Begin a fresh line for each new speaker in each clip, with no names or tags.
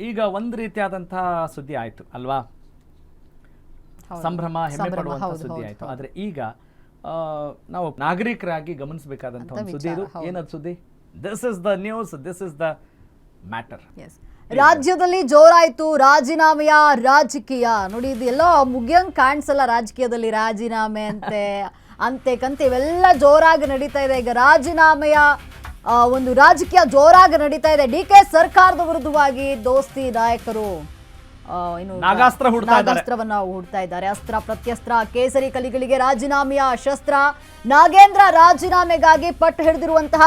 ಈಗ ಒಂದು ರೀತಿಯಾದಂತಹ ಸುದ್ದಿ ಆಯ್ತು ಅಲ್ವಾ, ಸಂಭ್ರಮ ಹೆಮ್ಮೆ ಪಡುವಂತ ಸುದ್ದಿ ಆಯ್ತು. ಆದ್ರೆ ಈಗ ನಾವು ನಾಗರಿಕರಾಗಿ ಗಮನಿಸಬೇಕಾದಂತ ಒಂದು ಸುದ್ದಿ ಇದು. ಏನದು ಸುದ್ದಿ? This is the news, this is the matter.
ರಾಜ್ಯದಲ್ಲಿ ಜೋರಾಯ್ತು ರಾಜೀನಾಮೆಯ ರಾಜಕೀಯ. ನೋಡಿ, ಇದು ಎಲ್ಲೋ ಮುಗಿಯಂಗ್ ಕಾಣಿಸಲ್ಲ. ರಾಜಕೀಯದಲ್ಲಿ ರಾಜೀನಾಮೆ ಅಂತೆ ಕಂತೆ ಇವೆಲ್ಲ ಜೋರಾಗಿ ನಡೀತಾ ಇದೆ. ಈಗ ರಾಜೀನಾಮೆಯ ಒಂದು ರಾಜಕೀಯ ಜೋರಾಗಿ ನಡೀತಾ ಇದೆ. ಡಿ.ಕೆ. ಸರ್ಕಾರದ ವಿರುದ್ಧವಾಗಿ ದೋಸ್ತಿ ನಾಯಕರು ನಾಗಾಸ್ತ್ರವನ್ನ ಹೂಡ್ತಾ ಇದ್ದಾರೆ. ಅಸ್ತ್ರ ಪ್ರತ್ಯಸ್ತ್ರ, ಕೇಸರಿ ಕಲಿಗಳಿಗೆ ರಾಜೀನಾಮೆಯ ಶಸ್ತ್ರ. ನಾಗೇಂದ್ರ ರಾಜೀನಾಮೆಗಾಗಿ ಪಟ್ಟು ಹಿಡಿದಿರುವಂತಹ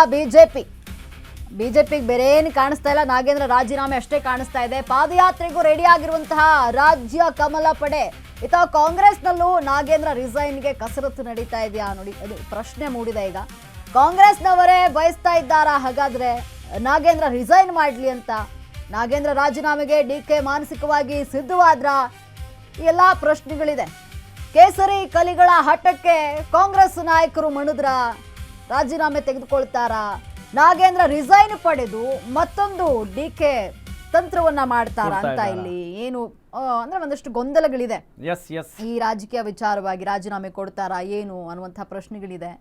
ಬಿಜೆಪಿಗೆ ಬೇರೆ ಏನು ಕಾಣಿಸ್ತಾ ಇಲ್ಲ, ನಾಗೇಂದ್ರ ರಾಜೀನಾಮೆ ಅಷ್ಟೇ ಕಾಣಿಸ್ತಾ ಇದೆ. ಪಾದಯಾತ್ರೆಗೂ ರೆಡಿ ಆಗಿರುವಂತಹ ರಾಜ್ಯ ಕಮಲ ಪಡೆ. ಇತ್ತ ಕಾಂಗ್ರೆಸ್ನಲ್ಲೂ ನಾಗೇಂದ್ರ ರಿಸೈನ್ಗೆ ಕಸರತ್ತು ನಡೀತಾ ಇದೆಯಾ ನೋಡಿ, ಅದು ಪ್ರಶ್ನೆ ಮೂಡಿದೆ. ಈಗ ಕಾಂಗ್ರೆಸ್ನವರೇ ಬಯಸ್ತಾ ಇದ್ದಾರಾ ಹಾಗಾದ್ರೆ ನಾಗೇಂದ್ರ ರಿಸೈನ್ ಮಾಡ್ಲಿ ಅಂತ? ನಾಗೇಂದ್ರ ರಾಜೀನಾಮೆಗೆ ಡಿ.ಕೆ. ಮಾನಸಿಕವಾಗಿ ಸಿದ್ಧವಾದ್ರ? ಈ ಎಲ್ಲಾ ಪ್ರಶ್ನೆಗಳಿದೆ. ಕೇಸರಿ ಕಲಿಗಳ ಹಠಕ್ಕೆ ಕಾಂಗ್ರೆಸ್ ನಾಯಕರು ಮಣಿದ್ರ ರಾಜೀನಾಮೆ ತೆಗೆದುಕೊಳ್ತಾರಾ? ನಾಗೇಂದ್ರ ರಿಸೈನ್ ಪಡೆದು ಮತ್ತೊಂದು ಡಿ.ಕೆ. ತಂತ್ರವನ್ನ ಮಾಡ್ತಾರ ಅಂತ ಇಲ್ಲಿ ಏನು ಅಂದ್ರೆ ಒಂದಷ್ಟು ಗೊಂದಲಗಳಿದೆ. ಈ ರಾಜಕೀಯ ವಿಚಾರವಾಗಿ ರಾಜೀನಾಮೆ ಕೊಡ್ತಾರಾ ಏನು ಅನ್ನುವಂಥ ಪ್ರಶ್ನೆಗಳಿದೆ.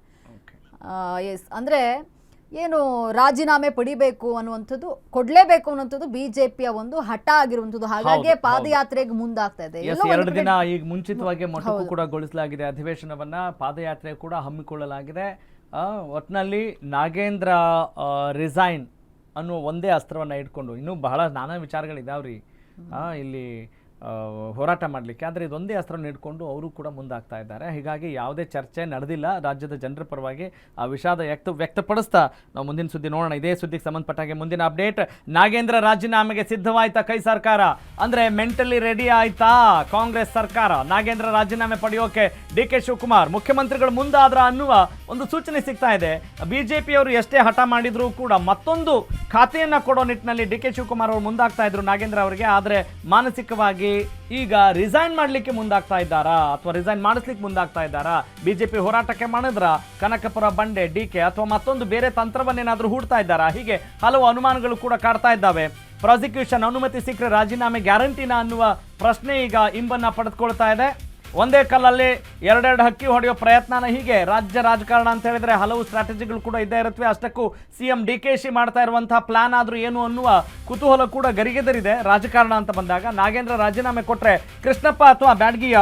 ಅಂದ್ರೆ ಏನು ರಾಜೀನಾಮೆ ಪಡಿಬೇಕು ಅನ್ನುವಂಥದ್ದು, ಕೊಡ್ಲೇಬೇಕು ಅನ್ನುವಂಥದ್ದು ಬಿಜೆಪಿಯ ಒಂದು ಹಠ ಆಗಿರುವಂಥದ್ದು. ಹಾಗಾಗಿ ಪಾದಯಾತ್ರೆಗೆ ಮುಂದಾಗ್ತಾ ಇದೆ.
2 ದಿನ ಈಗ ಮುಂಚಿತವಾಗಿ ಮೊಟಕು ಕೂಡ ಗೊಳಿಸಲಾಗಿದೆ ಅಧಿವೇಶನವನ್ನ. ಪಾದಯಾತ್ರೆ ಕೂಡ ಹಮ್ಮಿಕೊಳ್ಳಲಾಗಿದೆ. ಒಟ್ಟಿನಲ್ಲಿ ನಾಗೇಂದ್ರ ರಿಸೈನ್ ಅನ್ನುವ ಒಂದೇ ಅಸ್ತ್ರವನ್ನ ಇಟ್ಕೊಂಡು ಇನ್ನೂ ಬಹಳ ನಾನಾ ವಿಚಾರಗಳಿದಾವ್ರಿ ಇಲ್ಲಿ ಹೋರಾಟ ಮಾಡಲಿಕ್ಕೆ. ಆದರೆ ಇದೊಂದೇ ಅಸ್ತ್ರವನ್ನು ಇಟ್ಕೊಂಡು ಅವರು ಕೂಡ ಮುಂದಾಗ್ತಾ ಇದ್ದಾರೆ. ಹೀಗಾಗಿ ಯಾವುದೇ ಚರ್ಚೆ ನಡೆದಿಲ್ಲ ರಾಜ್ಯದ ಜನರ ಪರವಾಗಿ. ಆ ವಿಷಾದ ವ್ಯಕ್ತಪಡಿಸ್ತಾ ನಾವು ಮುಂದಿನ ಸುದ್ದಿ ನೋಡೋಣ. ಇದೇ ಸುದ್ದಿಗೆ ಸಂಬಂಧಪಟ್ಟಾಗೆ ಮುಂದಿನ ಅಪ್ಡೇಟ್. ನಾಗೇಂದ್ರ ರಾಜೀನಾಮೆಗೆ ಸಿದ್ಧವಾಯ್ತಾ ಕೈ ಸರ್ಕಾರ? ಅಂದರೆ ಮೆಂಟಲಿ ರೆಡಿ ಆಯ್ತಾ ಕಾಂಗ್ರೆಸ್ ಸರ್ಕಾರ ನಾಗೇಂದ್ರ ರಾಜೀನಾಮೆ ಪಡೆಯೋಕೆ? ಡಿ.ಕೆ. ಶಿವಕುಮಾರ್ ಮುಖ್ಯಮಂತ್ರಿಗಳು ಮುಂದಾದ್ರ ಅನ್ನುವ ಒಂದು ಸೂಚನೆ ಸಿಗ್ತಾ ಇದೆ. ಬಿಜೆಪಿಯವರು ಎಷ್ಟೇ ಹಠ ಮಾಡಿದ್ರು ಕೂಡ ಮತ್ತೊಂದು ಖಾತೆಯನ್ನ ಕೊಡೋ ನಿಟ್ಟಿನಲ್ಲಿ ಡಿ.ಕೆ. ಶಿವಕುಮಾರ್ ಅವರು ಮುಂದಾಗ್ತಾ ಇದ್ರು ನಾಗೇಂದ್ರ ಅವರಿಗೆ. ಆದರೆ ಮಾನಸಿಕವಾಗಿ ಈಗ ರಿಸೈನ್ ಮಾಡ್ಲಿಕ್ಕೆ ಮುಂದಾಗ್ತಾ ಇದ್ದಾರಾ ಅಥವಾ ರಿಸೈನ್ ಮಾಡಿಸ್ಲಿಕ್ಕೆ ಮುಂದಾಗ್ತಾ ಇದ್ದಾರಾ? ಬಿಜೆಪಿ ಹೋರಾಟಕ್ಕೆ ಮಾಡಿದ್ರ ಕನಕಪುರ ಬಂಡೆ ಡಿ.ಕೆ. ಅಥವಾ ಮತ್ತೊಂದು ಬೇರೆ ತಂತ್ರವನ್ನೇನಾದ್ರೂ ಹೂಡ್ತಾ ಇದ್ದಾರಾ? ಹೀಗೆ ಹಲವು ಅನುಮಾನಗಳು ಕೂಡ ಕಾಡ್ತಾ ಇದ್ದಾವೆ. ಪ್ರಾಸಿಕ್ಯೂಷನ್ ಅನುಮತಿ ಸಿಕ್ಕರೆ ರಾಜೀನಾಮೆ ಗ್ಯಾರಂಟಿನ ಅನ್ನುವ ಪ್ರಶ್ನೆ ಈಗ ಇಂಬನ್ನ ಪಡೆದುಕೊಳ್ತಾ ಇದೆ. ಒಂದೇ ಕಲ್ಲಲ್ಲಿ ಎರಡೆರಡು ಹಕ್ಕಿ ಹೊಡೆಯೋ ಪ್ರಯತ್ನನ. ಹೀಗೆ ರಾಜ್ಯ ರಾಜಕಾರಣ ಅಂತ ಹೇಳಿದ್ರೆ ಹಲವು ಸ್ಟ್ರಾಟಜಿಗಳು ಕೂಡ ಇದ್ದೇ ಇರುತ್ತವೆ. ಅಷ್ಟಕ್ಕೂ ಸಿಎಂ ಡಿ.ಕೆ.ಶಿ ಮಾಡ್ತಾ ಇರುವಂತಹ ಪ್ಲಾನ್ ಆದ್ರೂ ಏನು ಅನ್ನುವ ಕುತೂಹಲ ಕೂಡ ಗರಿಗೆದರಿದೆ. ರಾಜಕಾರಣ ಅಂತ ಬಂದಾಗ ನಾಗೇಂದ್ರ ರಾಜೀನಾಮೆ ಕೊಟ್ರೆ ಕೃಷ್ಣಪ್ಪ ಅಥವಾ ಬ್ಯಾಡಗಿಯ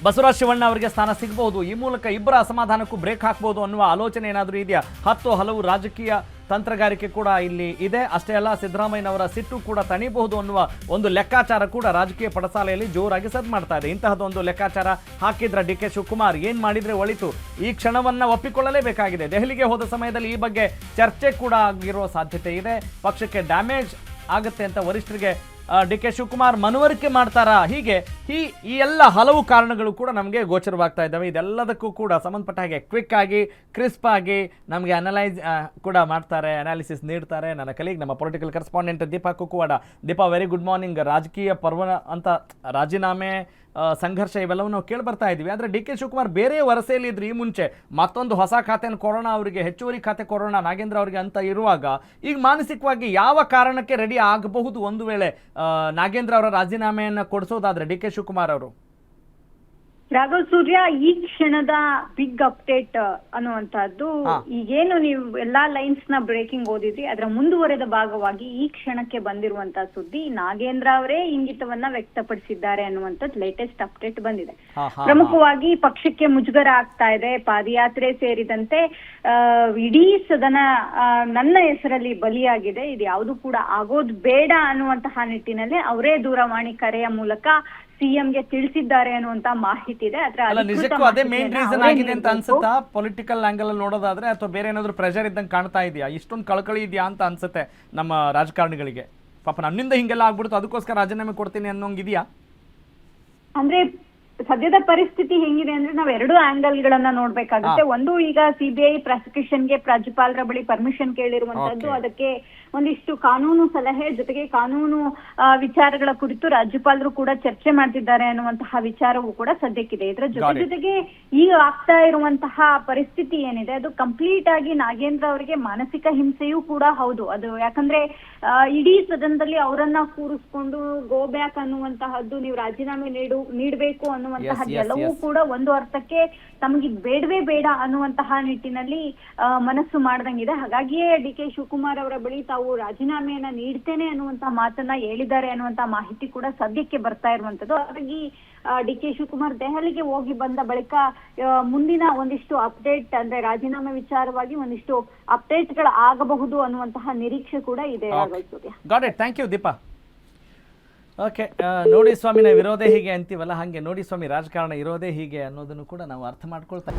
ಬಸವರಾಜ ಶಿವಣ್ಣ ಅವರಿಗೆ ಸ್ಥಾನ ಸಿಗಬಹುದು. ಈ ಮೂಲಕ ಇಬ್ಬರ ಅಸಮಾಧಾನಕ್ಕೂ ಬ್ರೇಕ್ ಹಾಕಬಹುದು ಅನ್ನುವ ಆಲೋಚನೆ ಏನಾದರೂ ಇದೆಯಾ? ಹಲವು ರಾಜಕೀಯ ತಂತ್ರಗಾರಿಕೆ ಕೂಡ ಇಲ್ಲಿ ಇದೆ. ಅಷ್ಟೇ ಅಲ್ಲ, ಸಿದ್ದರಾಮಯ್ಯನವರ ಸಿಟ್ಟು ಕೂಡ ತಣಿಬಹುದು ಅನ್ನುವ ಒಂದು ಲೆಕ್ಕಾಚಾರ ಕೂಡ ರಾಜಕೀಯ ಪಡಸಾಲೆಯಲ್ಲಿ ಜೋರಾಗಿ ಸದ್ ಮಾಡ್ತಾ ಇದೆ. ಇಂತಹದೊಂದು ಲೆಕ್ಕಾಚಾರ ಹಾಕಿದ್ರ ಡಿ.ಕೆ. ಶಿವಕುಮಾರ್ ಏನ್ ಮಾಡಿದ್ರೆ ಒಳಿತು? ಈ ಕ್ಷಣವನ್ನ ಒಪ್ಪಿಕೊಳ್ಳಲೇಬೇಕಾಗಿದೆ. ದೆಹಲಿಗೆ ಹೋದ ಸಮಯದಲ್ಲಿ ಈ ಬಗ್ಗೆ ಚರ್ಚೆ ಕೂಡ ಆಗಿರುವ ಸಾಧ್ಯತೆ ಇದೆ. ಪಕ್ಷಕ್ಕೆ ಡ್ಯಾಮೇಜ್ ಆಗುತ್ತೆ ಅಂತ ವರಿಷ್ಠರಿಗೆ ಡಿ.ಕೆ. ಶಿವಕುಮಾರ್ ಮನವರಿಕೆ ಮಾಡ್ತಾರಾ? ಹೀಗೆ ಈ ಎಲ್ಲ ಹಲವು ಕಾರಣಗಳು ಕೂಡ ನಮಗೆ ಗೋಚರವಾಗ್ತಾ ಇದ್ದಾವೆ. ಇದೆಲ್ಲದಕ್ಕೂ ಕೂಡ ಸಂಬಂಧಪಟ್ಟ ಹಾಗೆ ಕ್ವಿಕ್ ಆಗಿ ಕ್ರಿಸ್ಪ್ ಆಗಿ ನಮಗೆ ಅನಲೈಸ್ ಕೂಡ ಮಾಡ್ತಾರೆ, ಅನಾಲಿಸಿಸ್ ನೀಡ್ತಾರೆ ನನ್ನ ಕಲೀಗ್, ನಮ್ಮ political correspondent Deepa Kukkuwada. Deepa, very good morning. ರಾಜಕೀಯ ಪರ್ವ ಅಂತ ರಾಜೀನಾಮೆ ಸಂಘರ್ಷ ಇವೆಲ್ಲವೂ ನಾವು ಕೇಳಿ ಬರ್ತಾ ಇದ್ದೀವಿ. ಆದರೆ ಡಿ.ಕೆ. ಶಿವಕುಮಾರ್ ಬೇರೆ ವರಸೆಯಲ್ಲಿ ಇದ್ರು. ಈ ಮುಂಚೆ ಮತ್ತೊಂದು ಹೊಸ ಖಾತೆಯನ್ನು ಕೊರೋನಾ ಅವರಿಗೆ, ಹೆಚ್ಚುವರಿ ಖಾತೆ ಕೊರೋನಾ ನಾಗೇಂದ್ರ ಅವರಿಗೆ ಅಂತ ಇರುವಾಗ ಈಗ ಮಾನಸಿಕವಾಗಿ ಯಾವ ಕಾರಣಕ್ಕೆ ರೆಡಿ ಆಗಬಹುದು ಒಂದು ವೇಳೆ ನಾಗೇಂದ್ರ ಅವರ ರಾಜೀನಾಮೆಯನ್ನು ಕೊಡಿಸೋದಾದ್ರೆ ಡಿ.ಕೆ. ಶಿವಕುಮಾರ್ ಅವರು?
ರಾಘವ್ ಸೂರ್ಯ, ಈ ಕ್ಷಣದ ಬಿಗ್ ಅಪ್ಡೇಟ್ ಅನ್ನುವಂತಹದ್ದು ಈಗೇನು ನೀವು ಎಲ್ಲಾ ಲೈನ್ಸ್ ನ ಬ್ರೇಕಿಂಗ್ ಓದಿದ್ರಿ ಅದರ ಮುಂದುವರೆದ ಭಾಗವಾಗಿ ಈ ಕ್ಷಣಕ್ಕೆ ಬಂದಿರುವಂತಹ ಸುದ್ದಿ. ನಾಗೇಂದ್ರ ಅವರೇ ಇಂಗಿತವನ್ನ ವ್ಯಕ್ತಪಡಿಸಿದ್ದಾರೆ ಅನ್ನುವಂಥದ್ದು ಲೇಟೆಸ್ಟ್ ಅಪ್ಡೇಟ್ ಬಂದಿದೆ. ಪ್ರಮುಖವಾಗಿ ಪಕ್ಷಕ್ಕೆ ಮುಜುಗರ ಆಗ್ತಾ ಇದೆ. ಪಾದಯಾತ್ರೆ ಸೇರಿದಂತೆ ಇಡೀ ಸದನ ನನ್ನ ಹೆಸರಲ್ಲಿ ಬಲಿಯಾಗಿದೆ, ಇದು ಯಾವುದು ಕೂಡ ಆಗೋದು ಬೇಡ ಅನ್ನುವಂತಹ ನಿಟ್ಟಿನಲ್ಲಿ ಅವರೇ ದೂರವಾಣಿ ಕರೆಯ ಮೂಲಕ ಸಿಎಂಗೆ ತಿಳಿಸಿದ್ದಾರೆ ಅನ್ನುವಂತ ಮಾಹಿತಿ ಇದೆ.
ನಿಜಕ್ಕೂ ಅದೇ ಮೇನ್ ರೀಸನ್ ಆಗಿದೆ ಅಂತ ಅನ್ಸುತ್ತಾ ಪೊಲಿಟಿಕಲ್ ಆಂಗಲ್ ಅಲ್ಲಿ ನೋಡೋದಾದ್ರೆ, ಅಥವಾ ಬೇರೆ ಏನಾದ್ರು ಪ್ರೆಷರ್ ಇದ್ದಂಗೆ ಕಾಣ್ತಾ ಇದೆಯಾ? ಇಷ್ಟೊಂದು ಕಳಕಳಿ ಇದೆಯಾ ಅಂತ ಅನ್ಸುತ್ತೆ ನಮ್ಮ ರಾಜಕಾರಣಿಗಳಿಗೆ? ಪಾಪ ನನ್ನಿಂದ ಹಿಂಗೆಲ್ಲ ಆಗ್ಬಿಡ್ತು ಅದಕ್ಕೋಸ್ಕರ ರಾಜೀನಾಮೆ ಕೊಡ್ತೀನಿ ಅನ್ನೋಂಗಿದೆಯಾ?
ಅಂದ್ರೆ ಸದ್ಯದ ಪರಿಸ್ಥಿತಿ ಹೆಂಗಿದೆ ಅಂದ್ರೆ ನಾವ್ ಎರಡು ಆಂಗಲ್ ಗಳನ್ನ ನೋಡ್ಬೇಕಾಗುತ್ತೆ. ಒಂದು, ಈಗ ಸಿಬಿಐ ಪ್ರಾಸಿಕ್ಯೂಷನ್ಗೆ ರಾಜ್ಯಪಾಲರ ಬಳಿ ಪರ್ಮಿಷನ್ ಕೇಳಿರುವಂತದ್ದು, ಅದಕ್ಕೆ ಒಂದಿಷ್ಟು ಕಾನೂನು ಸಲಹೆ ಜೊತೆಗೆ ಕಾನೂನು ವಿಚಾರಗಳ ಕುರಿತು ರಾಜ್ಯಪಾಲರು ಕೂಡ ಚರ್ಚೆ ಮಾಡ್ತಿದ್ದಾರೆ ಅನ್ನುವಂತಹ ವಿಚಾರವೂ ಕೂಡ ಸದ್ಯಕ್ಕಿದೆ. ಇದರ ಜೊತೆಗೆ ಈಗ ಆಗ್ತಾ ಇರುವಂತಹ ಪರಿಸ್ಥಿತಿ ಏನಿದೆ ಅದು ಕಂಪ್ಲೀಟ್ ಆಗಿ ನಾಗೇಂದ್ರ ಅವರಿಗೆ ಮಾನಸಿಕ ಹಿಂಸೆಯೂ ಕೂಡ ಹೌದು. ಅದು ಯಾಕಂದ್ರೆ ಇಡೀ ಸದನದಲ್ಲಿ ಅವರನ್ನ ಕೂರಿಸ್ಕೊಂಡು ಗೋ ಬ್ಯಾಕ್ ಅನ್ನುವಂತಹದ್ದು, ನೀವು ರಾಜೀನಾಮೆ ನೀಡಬೇಕು ಅನ್ನುವಂತಹದ್ದು ಎಲ್ಲವೂ ಕೂಡ ಒಂದು ಅರ್ಥಕ್ಕೆ ತಮಗೆ ಬೇಡವೇ ಬೇಡ ಅನ್ನುವಂತಹ ನಿಟ್ಟಿನಲ್ಲಿ ಮನಸ್ಸು ಮಾಡ್ದಂಗಿದೆ. ಹಾಗಾಗಿಯೇ ಡಿ.ಕೆ. ಶಿವಕುಮಾರ್ ಅವರ ಬಳಿ ತಾವು ರಾಜೀನಾಮೆಯನ್ನ ನೀಡ್ತೇನೆ ಅನ್ನುವಂತಹ ಮಾತನ್ನ ಹೇಳಿದ್ದಾರೆ ಅನ್ನುವಂತಹ ಮಾಹಿತಿ ಕೂಡ ಸದ್ಯಕ್ಕೆ ಬರ್ತಾ ಇರುವಂತದ್ದು. ಹಾಗಾಗಿ ಡಿ.ಕೆ. ಶಿವಕುಮಾರ್ ದೆಹಲಿಗೆ ಹೋಗಿ ಬಂದ ಬಳಿಕ ಮುಂದಿನ ಒಂದಿಷ್ಟು ಅಪ್ಡೇಟ್ ಅಂದ್ರೆ ರಾಜೀನಾಮೆ ವಿಚಾರವಾಗಿ ಒಂದಿಷ್ಟು ಅಪ್ಡೇಟ್ಗಳು ಆಗಬಹುದು ಅನ್ನುವಂತಹ ನಿರೀಕ್ಷೆ ಕೂಡ ಇದೆ.
Got it, thank you Deepa. Okay, ನೋಡಿ ಸ್ವಾಮಿನ ವಿರೋಧೇ ಹೀಗೆ ಅಂತೀವಲ್ಲ, ಹಾಗೆ ನೋಡಿ ಸ್ವಾಮಿ ರಾಜಕಾರಣ ಇರೋದೇ ಹೀಗೆ ಅನ್ನೋದನ್ನು ಕೂಡ ನಾವು ಅರ್ಥ ಮಾಡ್ಕೊಳ್ತಾ